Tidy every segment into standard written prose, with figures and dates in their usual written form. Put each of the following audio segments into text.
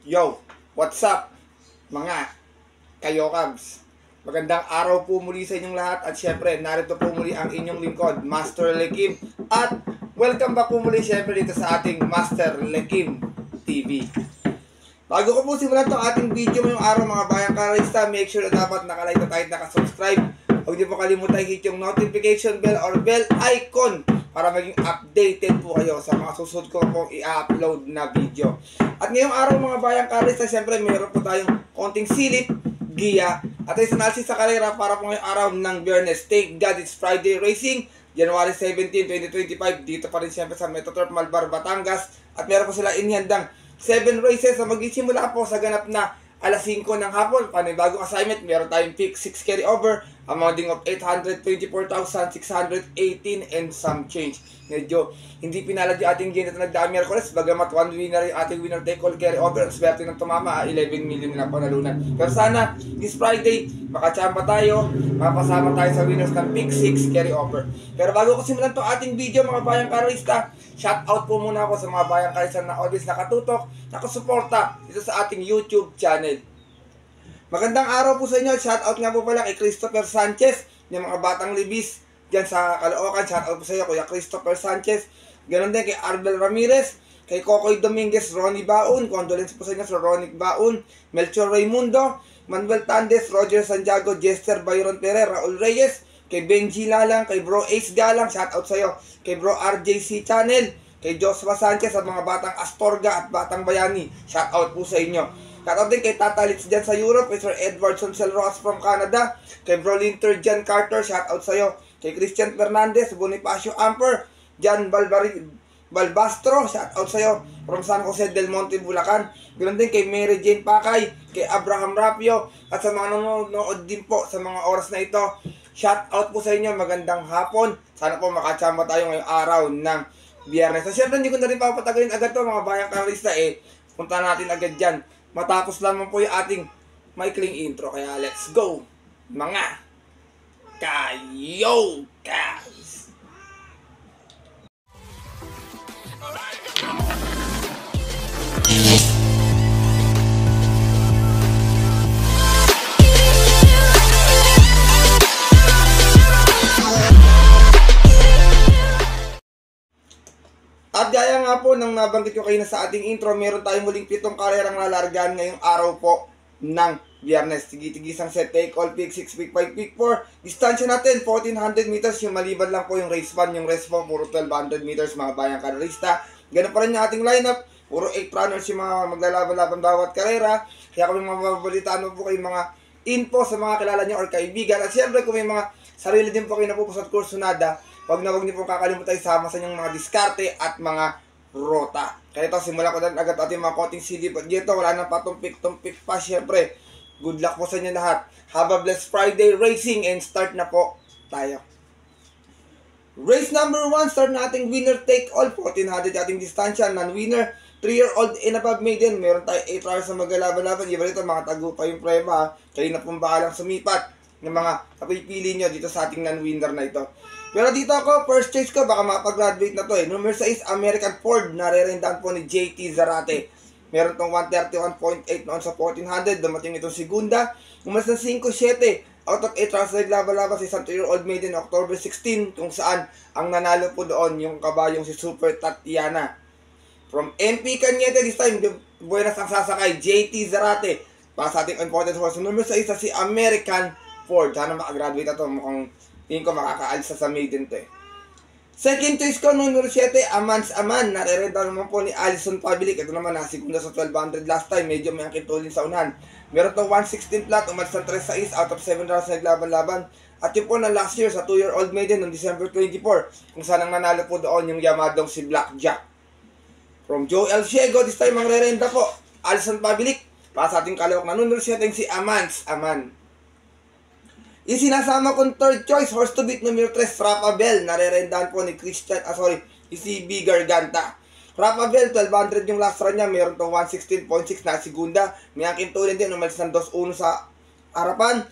Yo, what's up mga kayokabs? Magandang araw po muli sa inyong lahat at syempre narito po muli ang inyong lingkod, Master Lekim. At welcome back po muli syempre dito sa ating Master Lekim TV. Bago ko po simulan itong ating video ngayong araw mga bayang karista, make sure na dapat nakalike na tayo at nakasubscribe. Huwag niyo po kalimutan hit yung notification bell or bell icon para maging updated po kayo sa mga susunod ko pong i-upload na video. At ngayong araw mga bayang karista, siyempre mayroon po tayong konting silip, giya, at analysis sa karera para po ngayong araw ng Biyernes. Thank God it's Friday Racing, January 17, 2025. Dito pa rin siyempre sa Metoturf Malbar, Batangas. At meron po sila inihandang 7 races na magsisimula po sa ganap na alas 5 ng hapon. Panibagong assignment, meron tayong pick 6 carry over, amounting of 824,618 and some change. Medyo hindi pinalad yung ating game na nagdaang Miyerkules, bagamat 1 winner yung ating winner take all carry over. Swerte ng tumama, 11 million na panalunan. Pero sana, this Friday, makachamba tayo, mapasama tayo sa winners ng pick 6 carry over. Pero bago ko simulan to ating video mga bayang karista, shout out po muna ako sa mga bayang karista na always nakatutok, nakasuporta dito sa ating YouTube channel. Magandang araw po sa inyo. Shout out nga po pala kay Christopher Sanchez, yung mga batang libis dyan sa Caloocan. Shout out po sa iyo Kuya Christopher Sanchez. Ganon din kay Arbel Ramirez, kay Kokoy Dominguez, Ronnie Baon, condolence po sa inyo sa Ronnie Baon, Melchor Raimundo, Manuel Tandes, Roger Santiago, Jester Byron Perez, Raul Reyes, kay Benji Lalang, kay Bro Ace Galang, shout out sa iyo kay Bro RJC Channel, kay Joshua Sanchez at mga batang Astorga at batang Bayani. Shout out po sa inyo. Shoutout din kay Tata Litz dyan sa Europe, kay Sir Edward Soncel Ross from Canada, kay Bro Linter Jan Carter, shoutout sa'yo, kay Christian Fernandez, Bonifacio Amper, Jan Balbastro, shoutout sa'yo, from San Jose del Monte, Bulacan. Ganoon din kay Mary Jane Pakay, kay Abraham Rapio, at sa mga nanonood din po sa mga oras na ito, shoutout po sa inyo, magandang hapon. Sana po makachamba tayo ngayong araw ng Biyernes. So, syempre, hindi ko na rin papatagalin agad to mga bayang karista punta natin agad dyan. Matapos lamang po yung ating maikling intro. Kaya let's go, mga kayokabs! At gaya nga po nang nabanggit ko kayo na sa ating intro, meron tayong muling 7 karerang lalargaan ngayong araw po ng Biyernes. Tigi-tigisang set, take all, pick 6, pick 5, pick 4. Distansya natin, 1400 meters. Yung maliban lang po yung race 1, yung race 4, puro 1200 meters mga bayang karerista. Ganun pa rin yung ating lineup. Puro 8 runners yung mga maglalaban-laban bawat karera. Kaya kung may mababalitaan mo po kayong mga info sa mga kilala nyo or kaibigan. At syempre kung may mga sarili din po kayo napupusat kursunada, huwag niyo pong kakalimutan isama sa inyong mga diskarte at mga rota. Kaya ito, simulan ko na agad ating mga konting CD. Dito, wala na pa tumpik pa. Siyempre, good luck po sa inyo lahat. Have a blessed Friday Racing and start na po tayo. Race number 1, start na ating winner take all. 1400 ating distansya, non-winner. 3-year-old and above maiden. Meron tayo 8 hours na maglalaban-laban. Iba rito, mga tago pa yung prema. Kayo na pong bakalang sumipat ng mga kapipili nyo dito sa ating non-winner na ito. Pero dito ako, first choice ko, baka mapag-graduate na to Number 6, American Ford, narerendaan po ni JT Zarate. Meron tong 131.8 noon sa 1400, dumating itong segunda. Umas ng 5-7, out of 8 rounds naglaba-laba sa isang 2-year-old maiden October 16, kung saan ang nanalo po doon yung kabayong si Super Tatiana. From MP Cañete, this time, buenas ang sasakay, JT Zarate. Para sa ating important horse, number 6 si American Ford. Sana makagraduate na to, mukhang tingin ko makakaalis sa maiden to Second choice ko, number 7, Amans Aman. Narerenda naman po ni Alison Pabilik. Ito naman, nasigunda sa 1200 last time. Medyo may angkitulin sa unahan. Meron to 116 flat, umalis ng 3-6 out of 7 rounds na naglaban-laban. At yun po na last year sa 2-year-old maiden noong December 24. Kung saan ang nanalo po doon yung yamadong si Blackjack. From Joe El Ciego, this time ang rerenda po, Alison Pabilik. Para sa ating kalawak na number 7, si Amans Aman. Isinasama kong third choice, horse to beat number 3, Frapabel. Narerendaan po ni si B. Garganta. Frapabel, 1200 yung last run niya. Meron tong 116.6 na segunda. May angkin tulin din, umalis ng 2-1 sa harapan.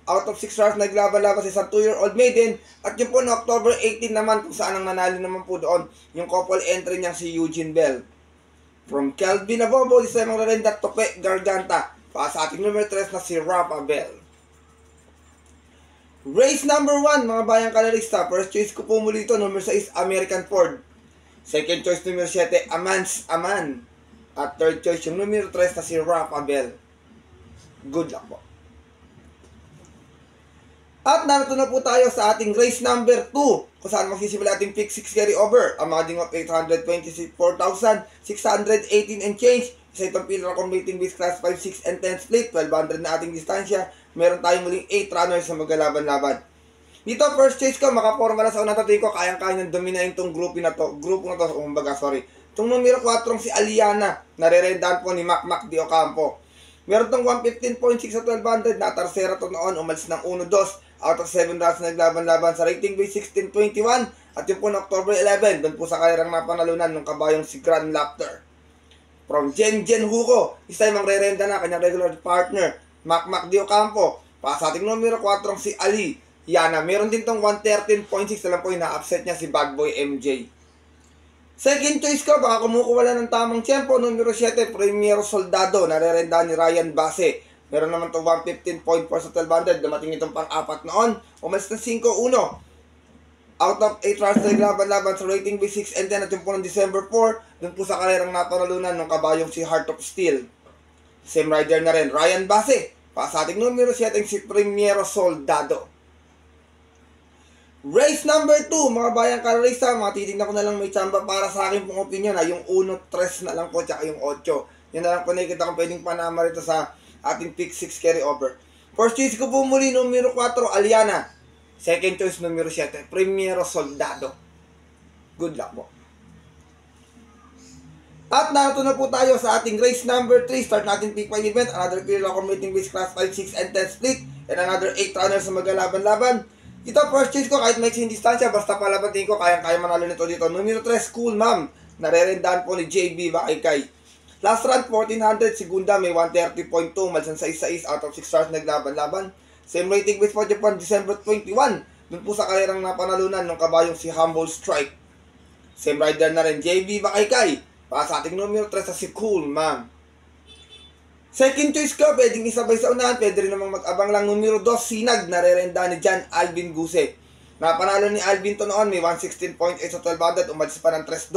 Out of 6 rounds, naglaban-laban sa isang 2-year-old maiden. At yung po na October 18 naman, kung saan ang nanalo naman po doon, yung couple entry niyang si Eugene Bell. From Kelvin Abobo, isa yung rerenda Tope Garganta. Para sa ating numero 3 na si Rafa Bell. Race number 1, mga bayang kalarista. First choice ko po muli ito, numero 6, American Ford. Second choice, numero 7, Amans Aman. At third choice, yung numero 3 na si Rafa Bell. Good luck po. At narito na po tayo sa ating race number 2, kung saan magsisimula ating pick 6 carry over. Ang mga of 824,618 and change. Isa itong pillar combating base class 5, 6, and 10 split. 1,200 na ating distansya. Meron tayong muling 8 runners na maglalaban-laban. Dito, first choice ko, makaporma na sa unang tating ko, kayang-kayang dominayin itong grupo na to. Itong numero 4 si Aliana, narerendahan po ni Mac Di Ocampo. Meron itong 115.6 sa 1,200, na tarsera to noon, umalis ng 1-2. Out of 7 rounds na naglaban-laban sa rating base 16.21. At yung po na October 11, doon po sa kalerang napanalunan ng kabayong si Grand Laughter. From Jen Hugo, isa yung re-renda na kanyang regular partner, Mac Di Ocampo. Para sa ating numero 4 si Ali Yana, meron din tong 113.6, alam po yung na-upset niya si Bad Boy MJ. Second choice ko, baka kumukuha lang ng tamang tiyempo, numero 7, Premier Soldado, narerenda ni Ryan Base. Meron naman itong 115.4 sa 1,200, dumating itong pang-apat noon, umalis ng 5-1. Out of 8 rounds na naglaban-laban sa rating base 6 and 10 at yung po ng December 4, dun po sa kalerang napanalunan ng kabayong si Heart of Steel. Same rider na rin, Ryan Base. Pa sa ating numero 7, si Premier Soldado. Race number 2, mga bayang kararista, titignan ko na lang may tsamba para sa akin pong opinion, yung 1-3 na lang po, tsaka yung 8. Yan na lang po nakikita kung pwedeng panama rito sa ating pick 6 carry over. First choice ko po muli, numero 4, Aliana. Second choice, numero 7, Premier Soldado. Good luck po. At narito na po tayo sa ating race number 3. Start natin pick 5 event. Another period of competing base class 5, 6, and 10 split. And another 8 runners na maglalaban-laban. Ito, first choice ko, kahit may distansya, basta palabatin ko, kayang-kaya manalo nito dito. Numero 3, Cool Ma'am. Narerendahan po ni JB Baikay. Last run, 1,400. Segunda, may 130.2. Malsan sa 6 out of 6 stars naglaban-laban. Same rating base po Japan, December 21. Doon po sa kalerang napanalunan ng kabayong si Humble Strike. Same rider na rin, JB Baikay. Para sa ating numero 3 sa si Cool Ma'am. Second choice ko, pwedeng isabay sa unahan. Pwede rin namang mag-abang lang numero 2, Sinag. Narerenda ni John Alvin Guse. Napanalo ni Alvin to noon, may 116.8 sa 1,200. Umalis pa ng 3-2.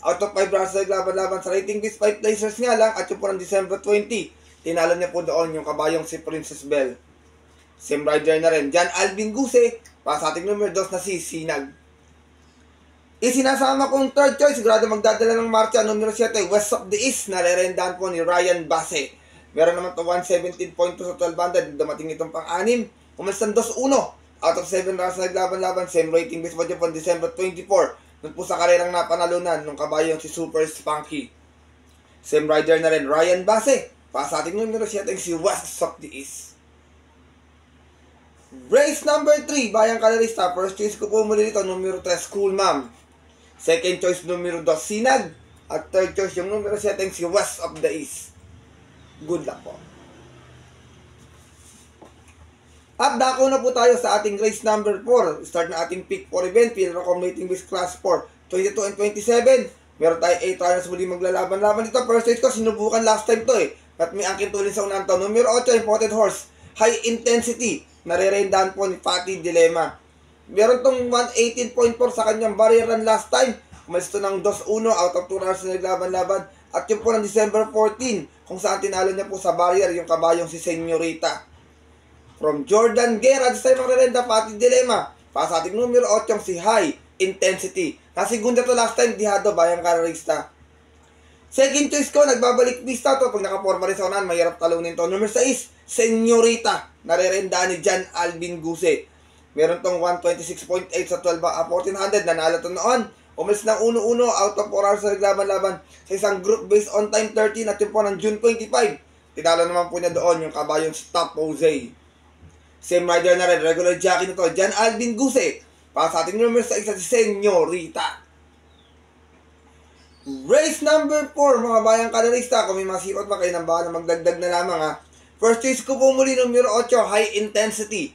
Out of 5 rounds na naglaban-laban sa rating base 5 placers nga lang. At yung po ng December 20, tinalo niya po doon yung kabayong si Princess Bell. Same rider na rin, John Alvin Guse. Para sa ating numero 2 na si Sinag. Isinasama kong third choice, sigurado magdadala ng marcha, numero 7, West of the East. Narerendahan po ni Ryan Base. Meron naman to 117.2 sa 1,200. Dumating itong pang-anim. Umalis ng 2-1. Out of 7 rounds na naglaban-laban. Same rating base po Japan, December 24. Doon po sa kalerang napanalunan ng kabayong si Super Spunky. Same rider na rin, Ryan Base. Para sa ating numero 7, si West of the East. Race number 3, bayang kalarista. First choice ko po muli dito, numero 3, Cool Ma'am. Second choice, numero 2, Sinag. At third choice, yung numero 7, si West of the East. Good luck po. At dako na po tayo sa ating race number 4. Start na ating pick 4 event. Pillar accommodating base class 4, 22 and 27. Meron tayo 8 runners muli maglalaban-laban dito. First choice ko, sinubukan last time to At may angkin tulin sa unahan to. Numero 8, Imported Horse. High Intensity. Narerendahan po ni Patty Dilemma. Meron tong 118.4 sa kanyang barrier run last time. Umalis to ng 2-1 out of 2 runners na naglaban-laban. At yung po ng December 14, kung saan tinalo niya po sa barrier yung kabayong si Señorita. From Jordan Guerra, sa mga rerenda, Patty Dilemma. Para sa ating numero 8, si High Intensity. Nasigunda to last time, dihado, bayang kararista. Second choice ko, nagbabalik pista to. Pag nakaporma rin sa unahan, mahirap talunin to. Number 6, Señorita. Narerenda ni John Alvin Guse. Meron tong 126.8 sa 1,400. Nanalo to noon. Umalis ng 1-1 out of 4 hours sa naglaban-laban sa isang group based on time 13 at yung po ng June 25. Tinalo naman po niya doon yung kabayong Stop Jose. Same rider na rin, regular jockey nito, John Alvin Guse. Para sa ating numero sa isa si Señorita. Race number 4, mga bayang kalarista. Kung may masipot pa kayo ng bahala, magdagdag na lamang First choice ko po muli, numero 8, High Intensity.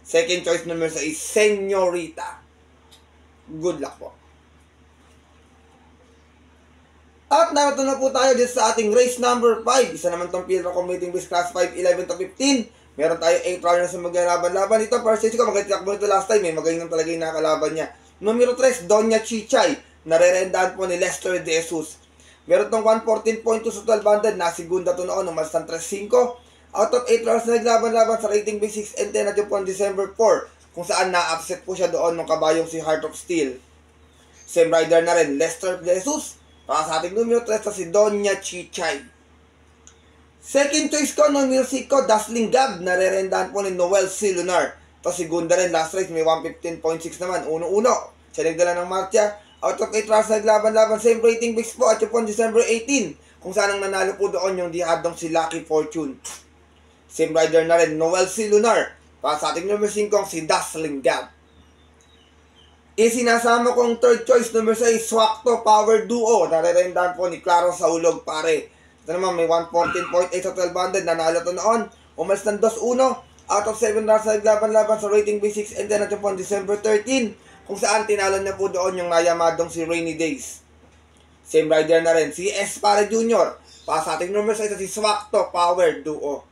Second choice, numero 6, Señorita. Good luck po. At narito na po tayo dito sa ating race number 5. Isa naman itong Pilra Competing Base Class 5, 11 to 15. Meron tayo 8 runners na maglalaban-laban. Ito, first stage ko, magkatiyak mo ito last time. Magaling talaga yung nakalaban niya. Numero 3, Doña Chichay. Narerendahan po ni Lester De Jesus. Meron itong 114.2 sa 1200. Nasigunda ito noon, umalas ng 3-5. Out of 8 runners na naglaban-laban sa rating base 6 and 10 at yung po December 4. Kung saan na-upset po siya doon ng kabayong si Heart of Steel. Same rider na rin, Lester De Jesus. Para sa ating numero 3 na si Doña Chichay. Second choice ko, numero 5 ko, Dazzling Gab. Narerendahan po ni Noel C. Lunar. Ito segunda rin, last race may 115.6 naman. Uno-uno. Siya nagdala ng marcha. Out of 8 rounds naglaban-laban. Same rating base po at yung po December 18. Kung saan ang nanalo po doon yung dihadong si Lucky Fortune. Same rider na rin, Noel C. Lunar. Para sa ating numero 5 si Dazzling Gab. Isinasama kong third choice, number 6, Swakto Power Duo. Narerendahan po ni Claro Saulog, pare. Ito naman, may 114.8 sa 1200. Nanalo to noon. Umalis ng 2-1. Out of 7 rounds na naglaban-laban sa rating B6 and then at yung po December 13. Kung saan tinalo na po doon yung nayamadong si Rainy Days. Same rider na rin, si S. Pare Jr. Para sa ating number 6, si Swakto Power Duo.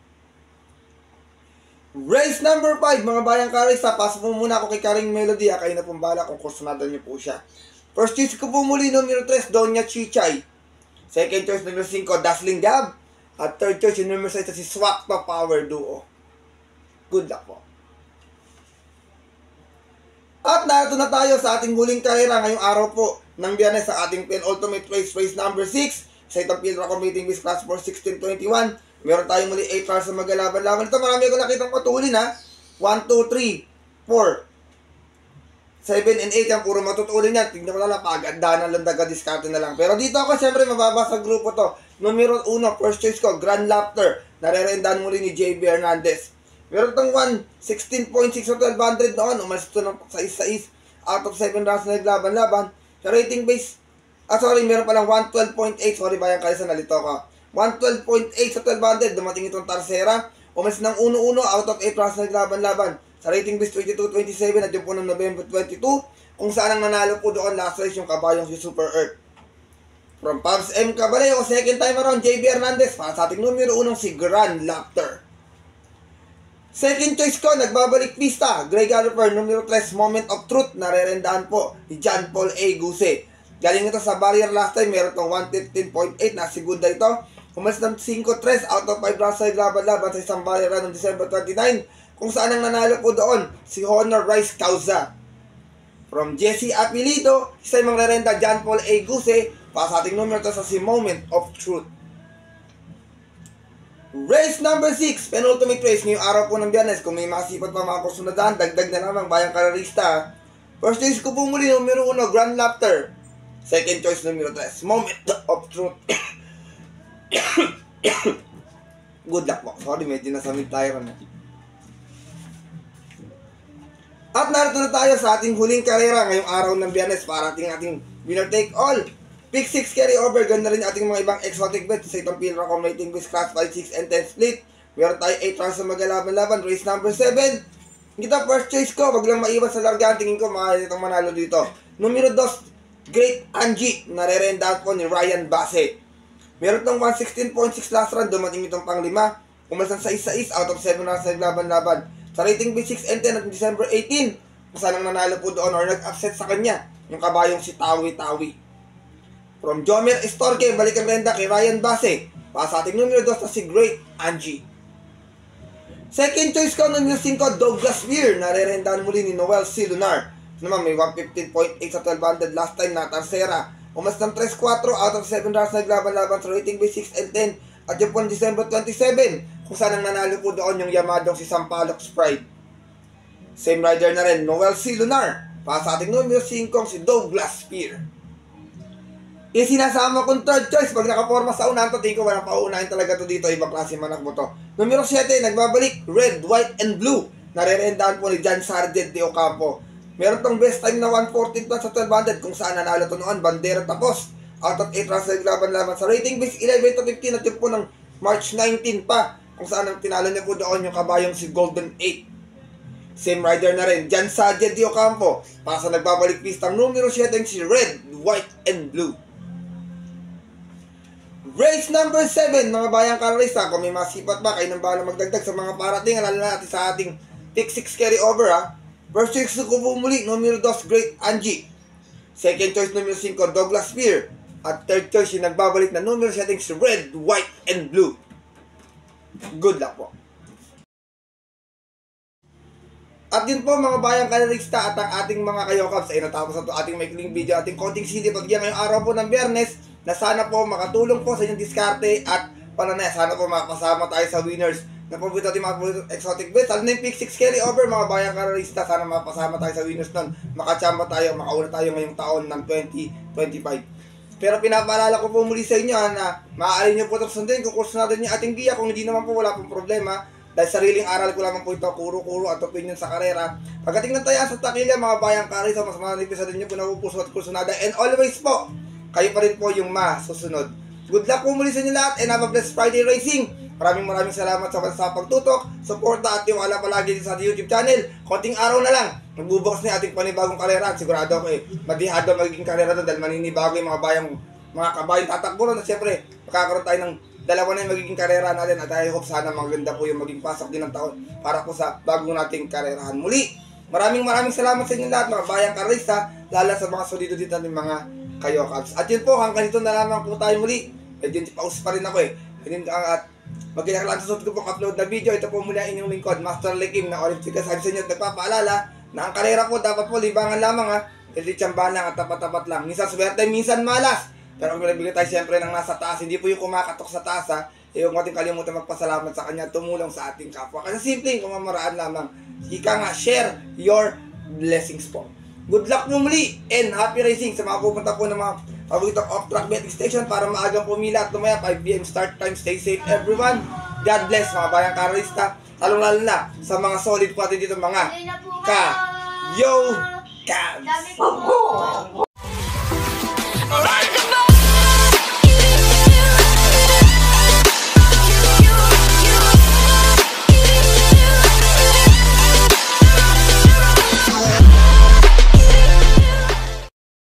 Race number 5, mga bayang karista. Paso po muna ako kay Karing Melody. Kayo na pong bala kung kursunadan niyo po siya. First choice ko po muli, numero 3, Doña Chichay. Second choice, numero 5, Dazzling Gab. At third choice, yung numero 6, si Swakto Power Duo. Good luck po. At narito na tayo sa ating huling karera ngayong araw po ng Biyernes sa ating penultimate race, race number 6. Sa itong Pilra Competing Base Class 4, 1621. Meron tayong muli 8 cars na maglalaban-laban. Ito, marami ko nakitang patulin ha. 1, 2, 3, 4, 7, and 8 yan. Puro matutulin yan. Tignan mo na lang, pag-anda na lang, daga-discarte na lang. Pero dito ako, syempre, mababa sa grupo to. Numero 1, first choice ko, Grand Laughter. Narerendahan muli ni JB Hernandez. Meron itong 16.6 sa 1200 noon. Umalis ito ng 6-6 out of 7 rounds na naglaban-laban. Sa rating base, meron palang 112.8. Sorry, bayang kalisa, nalito ka. 112.8 sa 1200, dumating itong Tarsera. Umalis ng 1-1 out of 8 rounds na naglaban-laban. Sa rating base 22-27 at yung po ng November 22, kung saan ang nanalo po doon last race yung kabayong si Super Earth. From Pabs M. Caballero, second time around, JB Hernandez. Para sa ating numero 1 si Grand Laughter. Second choice ko, nagbabalik pista, Grey Galloper, numero 3, Moment of Truth. Narerendahan po ni John Paul A. Guse. Galing ito sa barrier last time, meron itong 115.8 na segunda ito. Umalis ng 5-3 out of 5 rounds sa laban-laban sa isang barrier noong December 29, kung saan ang nanalo po doon si Honor Rice Causa. From Jesse Apelido, isa yung maglarenda, John Paul A. Guse. Para sa ating numero ito sa si Moment of Truth. Race number 6, penultimate race ngayong araw po ng Biyernes. Kung may masipot pa mga kursunadahan, dagdag na naman bayang kararista. First choice ko po muli, numero 1, Grand Laughter. Second choice, numero 3, Moment of Truth. Good luck po. Sorry, medyo nasamid tayo ron. At narito na tayo sa ating huling karera ngayong araw ng Biyernes para ating winner take all. Pick 6 carry over, ganda rin ating mga ibang exotic bets sa itong Pilra Competing Base Class 5, 6, and 10 split. Meron tayo 8 rounds na maglalaban-laban. Race number 7. Ito, first choice ko. Wag lang maiwan sa largahan. Tingin ko makakita itong manalo dito. Numero 2, Great Angie. Narerendahan po ni Ryan Bassett. Meron itong 116.6 last round. Dumating itong pang 5. Umalis ng 6-6 out of 7 rounds na naglaban-laban. Sa rating B6 and 10 at December 18. Kung saan ang nanalo po doon or nag-upset sa kanya, yung kabayong si Tawi Tawi. From Jomer Estorque, balik ang renda kay Ryan Bassett. Para sa ating numero 2 na si Great Angie. Second choice ko, numero 5, Douglas Weir. Narerendahan muli ni Noel C. Lunar. Naman may 115.8 sa 1200 last time na Tarsera. Umas ng 3-4 out of 7 rounds naglaban-laban sa rating B6 and 10 at yung po December 27, kung saan ang nanalo po doon yung yamadong si Sampaloc Pride. Same rider na rin, Noel C. Lunar. Para sa ating numero 5, si Douglas Weir. Isinasama kong third choice pag nakaporma sa unahan to, tingin ko walang paunahin talaga to dito, ibang klase manakbo to. Numero 7, nagbabalik, Red, White, and Blue. Narerendahan po ni John Sargent de Ocampo. Meron tong best time na 114 plus sa 1200 kung saan nanalo to noon, bandera tapos. Out of 8 rounds naglaban-laban sa rating base 11 to 15 at yung po ng March 19 pa, kung saan ang tinalo niya po doon yung kabayong si Golden 8. Same rider na rin, John Sargent de Ocampo. Para sa nagbabalik pistang numero 7 si Red, White, and Blue. Race number 7, mga bayang karalista. Kung may masipat ba, kayo nang bahala magdagdag sa mga parating. Alala natin sa ating pick 6 carryover ha. First 6 ko po muli, numero 2, Great Angie. Second choice, numero 5, Douglas Spear. At third choice, yung nagbabalik na numero settings, red, white, and blue. Good luck po. At yun po mga bayang karalista at ang ating mga kayokabs ay natapos na ito ating maikling video, ating konting CD pagdiyan ngayong araw po ng Biyernes na sana po makatulong po sa inyong diskarte at pananay. Sana po makasama tayo sa winners na paborito ating mga exotic bets. Ano na yung pick 6 carryover mga bayang karalista, sana makasama tayo sa winners nun. Makachamba tayo, makauna tayo ngayong taon ng 2025. Pero pinapaalala ko po muli sa inyo na maaari nyo po ito sundin kung kurso natin yung ating giya. Kung hindi naman po wala pong problema. Dahil sariling aral ko lamang po ito, kuro-kuro at opinion sa karera. Pagdating ng taya sa takilya, mga bayang karisa, mas manipis na din nyo po napupuso at kursunada. And always po, kayo pa rin po yung masusunod. Good luck po muli sa inyo lahat and have a blessed Friday racing. Maraming salamat sa pagtutok, suporta at yung ala palagi sa ating YouTube channel. Konting araw na lang, magbubukas na ating panibagong karera at sigurado ako madihado magiging karera doon dahil maninibago yung mga kabayang tatakbo ron at siyempre, makakaroon tayo ng dalawa na yung magiging karera natin at I hope sana maganda po yung maging pasok din ng taon para po sa bagong nating karerahan. Muli, maraming salamat sa inyo lahat mga bayang karista, lalo sa mga solido dito ng mga kayokabs. At yun po, hanggang dito na lamang po tayo muli. Medyo pause pa rin ako at magkinaklasan sa susunod ko pong upload na video. Ito po muna inyong lingkod, Master Lekim na Olive Chica. Sabi sa inyo at nagpapaalala na ang karera po dapat po libangan lamang hindi tiyamba lang at tapat-tapat lang. Minsan swerte, minsan malas. Pero kung nabigyan tayo siyempre ng nasa taas, hindi po yung kumakatok sa taas yung ating kalimutan magpasalamat sa kanya, tumulong sa ating kapwa. Kasi simpleng kumamaraan lamang. Ika nga, share your blessings po. Good luck mo muli and happy racing sa mga pupunta po ng mga paboritong off-track betting station para maagang pumila at lumaya. 5 PM start time. Stay safe everyone. God bless mga bayang karalista. Lalong-lalo na sa mga solid po atin dito mga ka-yo-cabs.